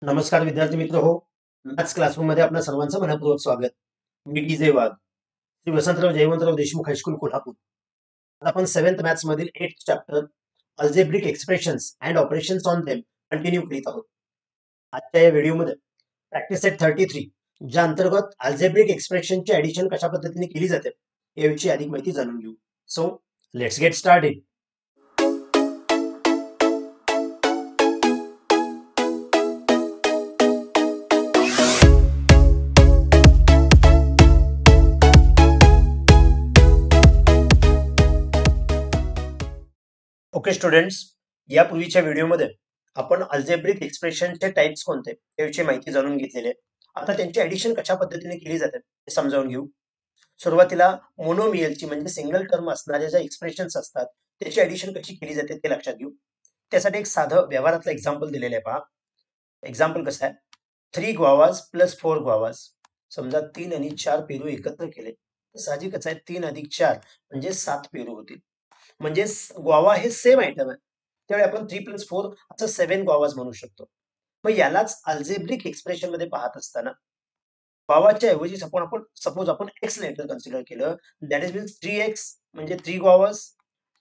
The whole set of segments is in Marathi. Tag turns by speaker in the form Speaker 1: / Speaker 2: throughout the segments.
Speaker 1: नमस्कार विद्यार्थी मित्र हो. मॅथ्स क्लासरूम मध्ये आपल्या सर्वांचं मनपूर्वक स्वागत. मी डी वाघ, श्री वसंतराव जयवंतराव देशमुख हायस्कूल कोल्हापूर. आता आपण 7th मॅथ्स मधील 8th chapter algebraic expressions and operations on them continue करीत आहोत. आजच्या या व्हिडिओमध्ये प्रॅक्टिस सेट 33 ज्या अंतर्गत अल्जेब्रिक एक्सप्रेशनची ऍडिशन कशा पद्धतीने केली जाते याविषयी अधिक माहिती जाणून घेऊ. So let's get started. Okay students, यापूर्वीच्या व्हिडिओमध्ये आपण अल्जेब्रिक एक्सप्रेशनचे टाइप्स कोणते याविषयी माहिती जाणून घेतलेली आहे. आता त्यांची ऍडिशन कशा पद्धतीने केली जाते हे समजावून घेऊ. सुरुवातीला मोनोमियलची म्हणजे सिंगल टर्म असणाऱ्या ज्या एक्सप्रेशन्स असतात त्याची ऍडिशन कशी केली जाते ते लक्षात घेऊ. त्यासाठी एक साधं व्यवहारातलं एक्झाम्पल दिलेलं आहे. पहा, एक्झाम्पल कसं आहे. 3 ग्वावाज प्लस 4 ग्वावाज. समजा 3 आणि 4 पेरू एकत्र केले तर साहजिकच आहे 3 अधिक 4 म्हणजे 7 पेरू होतील. म्हणजे ग्वावा हे सेम आयटम आहे, त्यावेळी आपण 3 प्लस 4 असं 7 ग्वावाज म्हणू शकतो. मग यालाच अल्जेब्रिक एक्सप्रेशन मध्ये पाहत असताना ग्वावाच्या ऐवजी सपोज आपण एक्स लेटर कन्सिडर केलं, दॅट इज मीन्स 3x म्हणजे 3 ग्वावाज,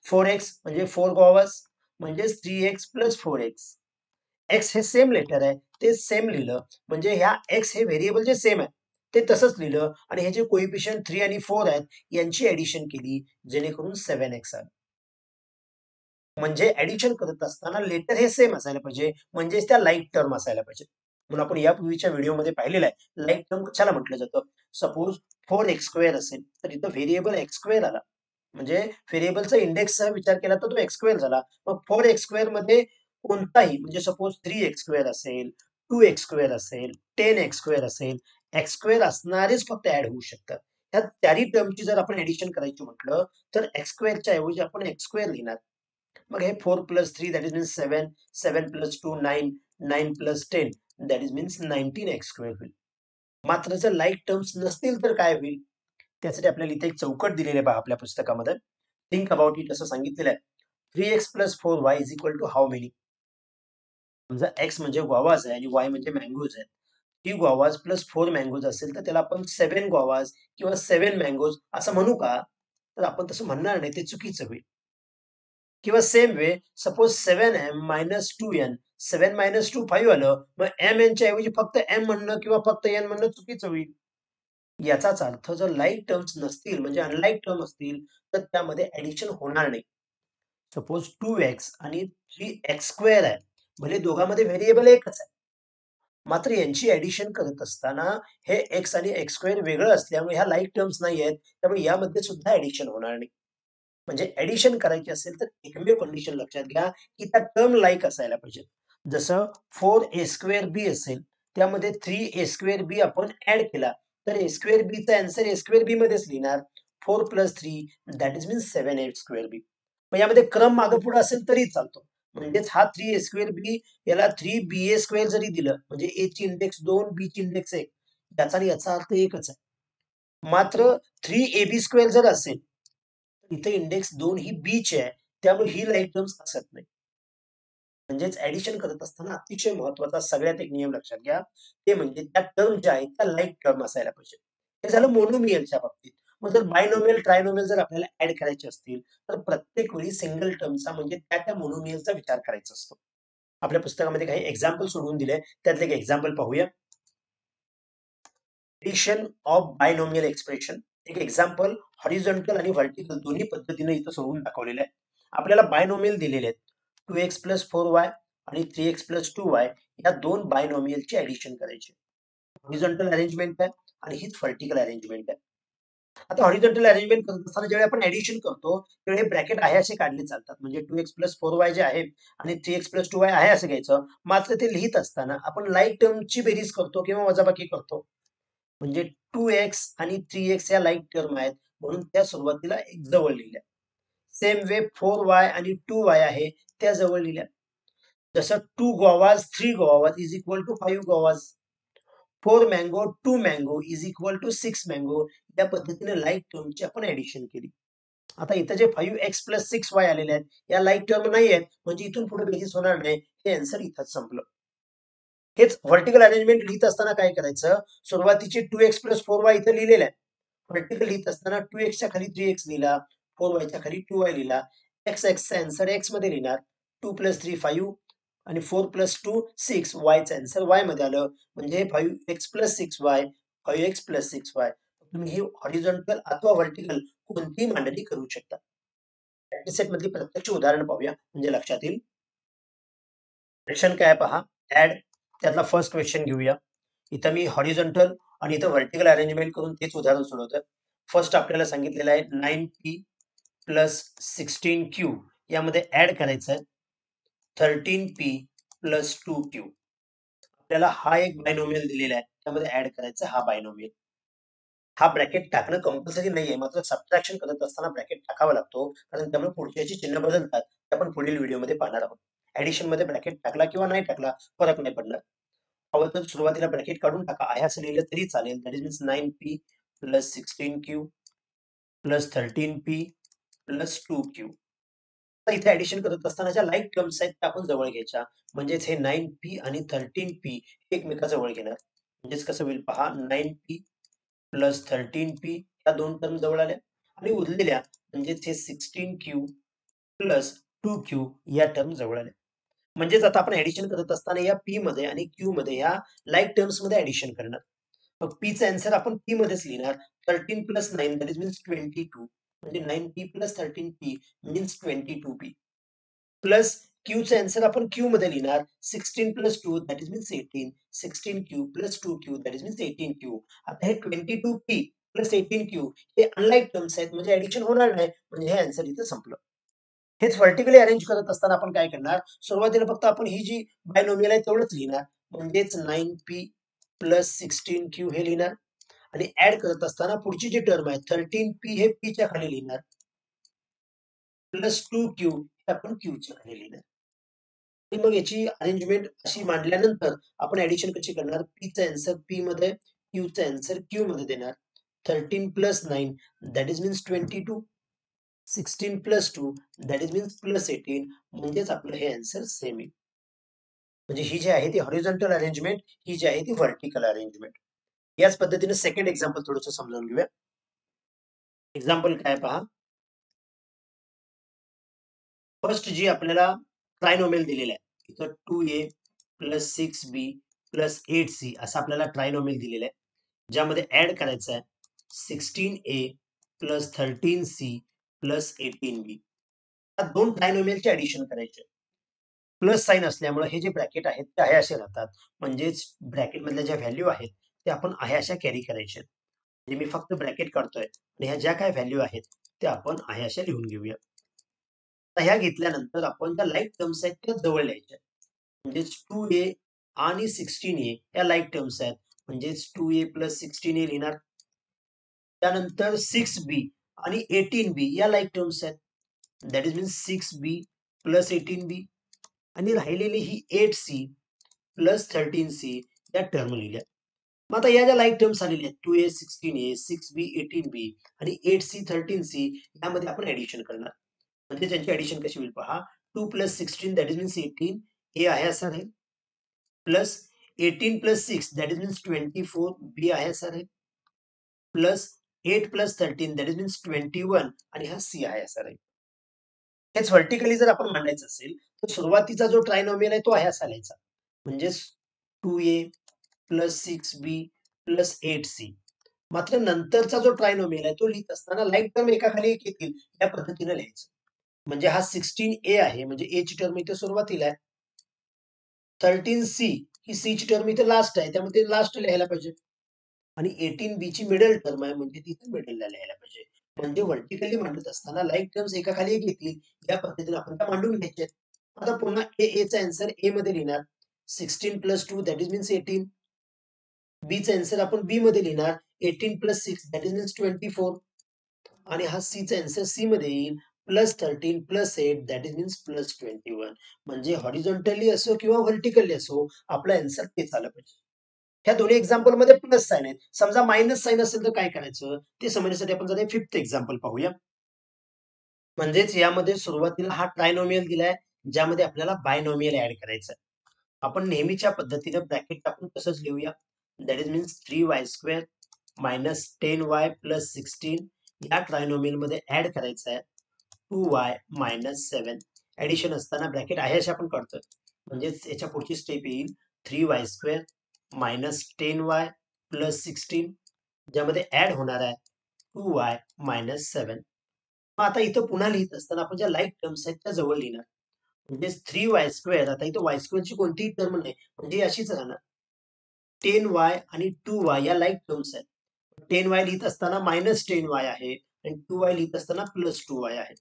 Speaker 1: 4x म्हणजे 4 ग्वावाज, म्हणजे 3x प्लस 4x. एक्स हे सेम लेटर आहे, ते सेम लिहिलं म्हणजे ह्या एक्स हे व्हेरिएबल जे सेम आहे ते तसंच लिहिलं आणि हे जे कोइफिशियंट 3 आणि 4 आहेत यांची ऍडिशन केली जेणेकरून 7x आलं. म्हणजे ऍडिशन करत असताना लेटर हे सेम असायला पाहिजे, म्हणजेच त्या लाईक टर्म असायला पाहिजे. म्हणून आपण यापूर्वीच्या व्हिडिओमध्ये पाहिलेलं आहे लाईक टर्म कशाला म्हटलं जातं. सपोज 4x² असेल तर इथं व्हेरिएबल x² आला, म्हणजे व्हेरिएबलचा इंडेक्सचा विचार केला तर तो x² झाला. मग 4x² मध्ये कोणताही म्हणजे सपोज 3x² असेल, 2x² असेल, 10x² असेल, x² असणारेच फक्त ऍड होऊ शकतात. ह्या चारही टर्मची जर आपण ऍडिशन करायची म्हटलं तर x² च्या ऐवजी आपण x² लिहिणार. मग हे 4 plus 3 that is means 7, 7 plus 2 9, 9 plus 10 that is means 19x² होईल. मात्र जर लाईक टर्म्स नसतील तर काय होईल, त्यासाठी आपल्याला इथे एक चौकट दिलेली आहे पहा आपल्या पुस्तकामध्ये. थिंक अबाउट इट असं सांगितलेलं आहे. 3x plus 4y is equal to how many. समजा x म्हणजे ग्वावाज आहे आणि y म्हणजे मँगोज आहे. 3 ग्वावाज प्लस 4 मँगोज असेल तर त्याला आपण 7 ग्वावाज किंवा 7 मँगोज असं म्हणू का? तर आपण तसं म्हणणार नाही, ते चुकीचं होईल. किंवा same way suppose 7m minus 2n, 7 minus 2 5 आलं, मग mn च्या ऐवजी फक्त m म्हणणं किंवा फक्त n म्हणणं चुकीचं होईल. याचाच अर्थ जर लाईक टर्म्स नसतील म्हणजे अनलाईक टर्म असतील तर त्यामध्ये ऍडिशन होणार नाही. सपोज 2x आणि 3x² आहे, भले दोघांमध्ये व्हेरिएबल एकच आहे, मात्र यांची ऍडिशन करत असताना हे x आणि x² वेगळं असल्यामुळे ह्या लाईक टर्म्स नाही आहेत, त्यामुळे यामध्ये सुद्धा ऍडिशन होणार नाही. म्हणजे ऍडिशन करायची असेल तर एकमेव कंडिशन लक्षात घ्या की त्या टर्म लाईक असायला पाहिजे. जसं 4a² असेल त्यामध्ये 3a² आपण ऍड केला तर a² चा आन्सर a² मध्येच लिहिणार. 4 plus 3 that is means 7a². मग यामध्ये क्रम मागे पुढे असेल तरी चालतो. म्हणजेच हा 3a² याला 3ba² जरी दिलं म्हणजे a ची इंडेक्स 2 b ची इंडेक्स 1, याचा आणि याचा अर्थ एकच आहे. मात्र 3ab² जर असेल इथे इंडेक्स 2 ही बी ची आहे, त्यामुळे ही लाईक टर्म्स असत नाही. म्हणजेच ऍडिशन करत असताना अतिशय महत्वाचा सगळ्यात एक नियम लक्षात घ्या, ते म्हणजे त्या टर्म ज्या आहेत त्या लाईक टर्म असायला पाहिजे. हे झालं मोनोमियलच्या बाबतीत. मग जर बायनोमियल ट्रायनोमियल जर आपल्याला ऍड करायचे असतील तर प्रत्येक वेळी सिंगल टर्मचा म्हणजे त्या त्या मोनोमियलचा विचार करायचा असतो. आपल्या पुस्तकामध्ये काही एक्झाम्पल सोडून दिले, त्यातले एक एक्झाम्पल पाहूया. Addition of binomial expression. एक एक्झाम्पल हॉरिझॉन्टल आणि व्हर्टिकल दोन्ही पद्धतीने इथं सोडून दाखवलेले आहे. आपल्याला बायनोमियल दिलेले आहेत. 2x प्लस 4y आणि 3x प्लस 2y या दोन बायनोमियलची ऍडिशन करायची. हॉरिझॉन्टल अरेंजमेंट आहे आणि हीच व्हर्टिकल अरेंजमेंट आहे. आता हॉरिझॉन्टल अरेंजमेंट करत असताना जेव्हा आपण ऍडिशन करतो तेव्हा हे ब्रॅकेट आहे असे काढले चालतात. म्हणजे 2x प्लस 4y जे आहे आणि 3x प्लस 2y आहे असं घ्यायचं. मात्र ते लिहित असताना आपण लाईक टर्मची बेरीज करतो किंवा वजाबाकी करतो. म्हणजे 2x आणि 3x या लाईक टर्म आहेत म्हणून त्या सुरुवातीला एक जवळ लिहिल्या. सेम वे 4y आणि 2y आहे त्या जवळ लिहिल्या. जसं 2 guavas 3 guavas is equal to 5 guavas. 4 mango 2 mango is equal to 6 mango. या पद्धतीने लाईक टर्मची आपण ऍडिशन केली. आता इथं जे 5x प्लस 6y आलेले आहेत या लाईक टर्म नाही आहेत म्हणजे इथून पुढे बेरीज होणार नाही. हे आन्सर इथंच संपलं. हेच व्हर्टिकल अरेंजमेंट लिहित असताना काय करायचं, सुरुवातीची 2x+4y इथं लिहिलेलं आहे. व्हर्टिकल लिहित असताना 2x च्या खाली 3x लिहिला, 4y च्या खाली 2y लिहिला. x चा आन्सर x मध्ये लिहिणार. 2 + 3 5 आणि 4 + 2 6. y चं आन्सर y मध्ये आलं. म्हणजे 5x + 6y, 5x + 6y. तुम्ही ही हॉरिझॉन्टल अथवा व्हर्टिकल कोणतीही मांडणी करू शकता. प्रॅक्टिस सेट मधली प्रत्यक्ष उदाहरण पाहूया म्हणजे लक्षात येईल. क्वेश्चन काय पहा, ऍड त्यातला फर्स्ट क्वेश्चन घेऊया. इथं मी हॉरिझॉन्टल आणि इथं व्हर्टिकल अरेंजमेंट करून तेच उदाहरण सोडवतोय. फर्स्ट आपल्याला सांगितलेलं आहे 9p + 16q यामध्ये ऍड करायचं आहे 13p + 2q. आपल्याला हा एक बायनोमियल दिलेला आहे, त्यामध्ये ऍड करायचा हा बायनोमियल. हा ब्रॅकेट टाकणं कंपल्सरी नाहीये, मात्र सबट्रॅक्शन करत असताना ब्रॅकेट टाकावा लागतो, कारण त्यामुळे पुढच्याची चिन्ह बदलतात. ते आपण पुढील व्हिडिओमध्ये पाहणार आहोत. ऍडिशन मध्ये ब्रॅकेट टाकला किंवा नाही टाकला फरक नाही पडणार. हवं तर सुरुवातीला ब्रॅकेट काढून टाका, आहे असं लिहिलं तरी चालेल. That is means 9p + 16q + 13p + 2q. आता इथे ऍडिशन करत असताना ज्या लाईक टर्म्स आहेत त्या आपण जवळ घ्यायच्या. म्हणजेच हे 9p आणि 13p एकमेकाजवळ घेणार. म्हणजेच कसं होईल पहा, 9p + 13p या दोन टर्म जवळ आल्या आणि उरलेल्या म्हणजेच हे 16q + 2q या टर्म जवळ आल्या. म्हणजेच आता आपण ऍडिशन करत असताना या p मध्ये आणि q मध्ये या लाईक टर्म्स मध्ये ऍडिशन करणार. मग p चा आन्सर आपण p मध्येच लिहिणार. 13 + 9 दॅट इज मीन्स 22. म्हणजे 9p + 13p means 22p. Plus q चा आन्सर आपण q मध्ये लिहिणार. 16 + 2 that is means 18. 16q + 2q that is means 18q. आता हे 22p + 18q हे अनलाईक टर्म्स आहेत, म्हणजे ऍडिशन होणार नाही. म्हणजे हे आन्सर इथे संपलं. हेच व्हर्टिकली अरेंज करत असताना आपण काय करणार, सुरुवातीला फक्त आपण ही जी बायनोमियल आहे तेवढंच लिहिणार. म्हणजेच 9p + 16q हे लिहिणार आणि ऍड करत असताना पुढची जी टर्म आहे 13p हे p च्या खाली लिहिणार प्लस 2q हे आपण q च्या खाली लिहिणार. आणि मग याची अरेंजमेंट अशी मांडल्यानंतर आपण ऍडिशन कशी करणार, p चा आन्सर p मध्ये, q चा आन्सर q मध्ये देणार. 13 + 9 that is means 22. 16 + 2 that is means +18. म्हणजेच आपलं हे आन्सर सेम आहे. म्हणजे ही जी आहे ती हॉरिझॉन्टल अरेंजमेंट, ही जी आहे ती व्हर्टिकल अरेंजमेंट. याच पद्धतीने सेकंड एक्झाम्पल थोडंसं समजावून घेऊया. एक्झाम्पल काय पहा. फर्स्ट जी आपल्याला ट्रायनोमियल दिलेलं आहे. इथं 2a + 6b + 8c असं आपल्याला ट्रायनोमियल दिलेलं आहे. ज्यामध्ये ऍड करायचं आहे 16a + 13c + 18b. या दोन ट्रायनोमियलचे ऍडिशन करायचे. प्लस साइन असल्यामुळे हे जे ब्रॅकेट आहेत ते आहे असे राहतात. म्हणजेच ब्रॅकेट मधल्या ज्या व्हॅल्यू आहेत ते आपण आहे अशा कॅरी करायच्या. म्हणजे मी फक्त ब्रॅकेट काढतोय आणि ह्या ज्या काय व्हॅल्यू आहेत त्या आपण आहे अशा लिहून घेऊया. आता ह्या घेतल्यानंतर आपण ज्या लाईक टर्म्स आहेत त्या जवळ लिहायच्या. म्हणजेच 2a आणि 16a या लाईक टर्म्स आहेत. म्हणजेच 2a + 16a लिहिणार. त्यानंतर 6b आणि 18b या लाईक टर्म्स आहेत. That is means 6b + 18b. आणि राहिलेली ही 8c + 13c या टर्म लिहिल्या. मग आता या ज्या लाईक टर्म्स आलेल्या आहेत 2a 16a 6b 18b आणि 8c 13c यामध्ये आपण ऍडिशन करणार. म्हणजे त्यांची ऍडिशन कशी होईल पहा. 2 + 16 दॅट इज मीन्स 18 हे आहे असा राहील. प्लस 18 + 6 दॅट इज मीन्स 24 बी आहे असा राहील. प्लस 8 + 13 दॅट इज मीन्स 21 आणि हा सी आहे असा राहील. हेच व्हर्टिकली जर आपण मांडायचं असेल तर सुरुवातीचा जो ट्रायनोमियल आहे तो आहे असा लिहायचा. म्हणजेच 2a + 6b + 8c. मात्र नंतरचा जो ट्रायनोमियल आहे तो लिहित असताना लाईक टर्म एकाखाली एक येतील या पद्धतीने लिहायचं. म्हणजे हा 16a आहे, म्हणजे a ची टर्म इथे सुरुवातीला आहे. 13c ही c ची टर्म इथे लास्ट आहे, त्यामुळे ते लास्ट लिहायला पाहिजे. आणि 18b ची मिडल टर्म आहे, म्हणजे तिथे मिडलला लिहायला पाहिजे. म्हणजे व्हर्टिकली मांडत असताना लाईक टर्म्स एकाखाली एक येतील या पद्धतीने आपण त्या मांडून घ्यायचे. आता पुन्हा a चा आन्सर a मध्ये लिहिणार. 16 + 2 दॅट इज मीन्स 18. b चा आन्सर आपण b मध्ये लिहिणार. 18 + 6 दॅट इज मीन्स 24. आणि हा c चा आन्सर c मध्ये येईल. +13 + 8 दॅट इज मीन्स +21. म्हणजे हॉरिझॉन्टली असो किंवा व्हर्टिकली असो आपला आन्सर तेच आलं पाहिजे. ह्या दोन्ही एक्झाम्पल मध्ये प्लस साइन आहे. समजा मायनस साइन असेल तर काय करायचं ते समजण्यासाठी आपण जरा फिफ्थ एक्झाम्पल पाहूया. म्हणजेच यामध्ये सुरुवातीला हा ट्रायनोमियल दिलाय, ज्यामध्ये आपल्याला बायनोमियल ऍड करायचं. आपण नेहमीच्या पद्धतीने ब्रॅकेट टाकून तसंच लिहूया. That is means 3y² minus 10y plus 16 या ट्रायनोमियल मध्ये ऍड करायचं आहे 2y मायनस 7. ऍडिशन असताना ब्रॅकेट आहे असे आपण करतोय, म्हणजेच याच्या पुढची स्टेप येईल 3y² मायनस 10y प्लस 16 ज्यामध्ये ऍड होणार आहे 2y मायनस 7. मग आता इथं पुन्हा लिहित असताना आपण ज्या लाईक टर्म्स आहेत त्या जवळ लिहिणार, म्हणजे 3y². आता इथं y² ची कोणतीही टर्म नाही, म्हणजे अशीच राहणार. 10y आणि 2y या लाईक टर्म्स आहेत. 10y लिहित असताना मायनस 10y आहे आणि 2y लिहित असताना प्लस 2y आहे.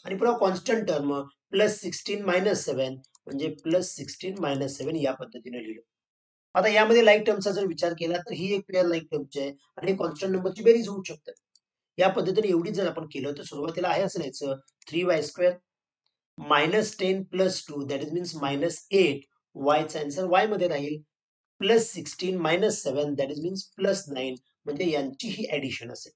Speaker 1: आणि पुन्हा कॉन्स्टंट टर्म प्लस 16 मायनस 7 म्हणजे प्लस 16 मायनस 7 या पद्धतीने लिहिलं. आता यामध्ये लाईक टर्मचा जर विचार केला तर ही एक पेअर लाईक टर्मची आहे आणि कॉन्स्टंट नंबरची बेरीज होऊ शकते. या पद्धतीने एवढी जर आपण केलं तर सुरुवातीला आहे असं लिहायचं 3y² minus 10 plus 2 that is means minus 8. वायचा आन्सर वाय मध्ये राहील plus 16 minus 7 that is means plus 9. म्हणजे यांची ही ऍडिशन असेल.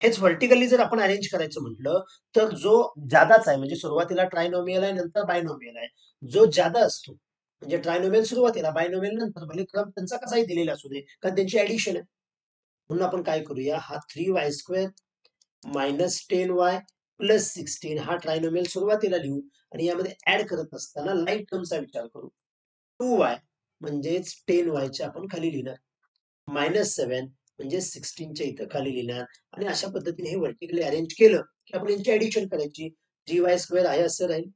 Speaker 1: हेच व्हर्टिकली जर आपण अरेंज करायचं म्हटलं तर जो जादाच आहे, म्हणजे सुरुवातीला ट्रायनोमियल आहे नंतर बायनोमियल आहे, जो जादा असतो म्हणजे ट्रायनोमियल सुरुवातीला बायनोमियल नंतर, भले क्रम त्यांचा कसाही दिलेला असू दे, कारण त्यांची ऍडिशन आहे. म्हणून आपण काय करूया, हा 3y² मायनस 10y प्लस 16 हा ट्रायनोमियल सुरुवातीला लिहू आणि यामध्ये ऍड करत असताना लाईक टर्मचा विचार करू. 2y म्हणजेच 10y च्या आपण खाली लिहिणार, मायनस 7 म्हणजे 16 च्या इथं खाली लिहिणार आणि अशा पद्धतीने हे व्हर्टिकली अरेंज केलं की आपण यांची ऍडिशन करायची. 3y² आहे असं राहील,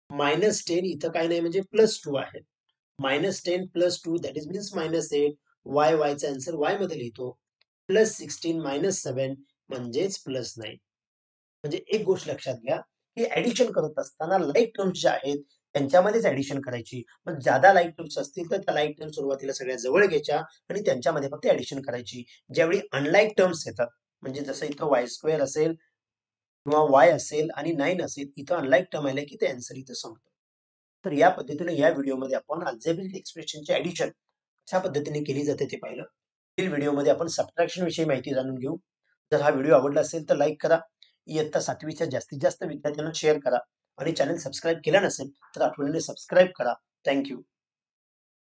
Speaker 1: मायनस 10 इथं काय नाही म्हणजे प्लस 2 आहे, minus 10 plus 2 that is means minus 8. वायचा आन्सर वाय मध्ये लिहितो, प्लस 16 मायनस 7 म्हणजेच प्लस 9. म्हणजे एक गोष्ट लक्षात घ्या की ऍडिशन करत असताना लाईक टर्म्स ज्या आहेत त्यांच्यामध्येच ऍडिशन करायची. पण ज्यादा लाईक टर्म्स असतील तर त्या लाईक टर्म्स सुरुवातीला सगळ्या जवळ घ्यायच्या आणि त्यांच्यामध्ये फक्त ऍडिशन करायची. ज्यावेळी अनलाईक टर्म्स येतात, म्हणजे जसं इथं y² असेल किंवा y असेल आणि 9 असेल, इथं अनलाईक टर्म आले की ते आन्सर इथं संपतं. तर या पद्धतीने या व्हिडिओमध्ये आपण अल्जेब्रिक एक्सप्रेशनचे ऍडिशन कशा पद्धतीने केली जाते ते पाहिलं. पुढील व्हिडिओमध्ये आपण सबट्रॅक्शन विषयी माहिती जाणून घेऊ. जर हा व्हिडिओ आवडला असेल तर लाईक करा, इयत्ता 7वीच्या जास्तीत जास्त विद्यार्थ्यांना शेअर करा आणि चॅनल सबस्क्राईब केला नसेल तर आठवणीने सबस्क्राईब करा. थँक्यू.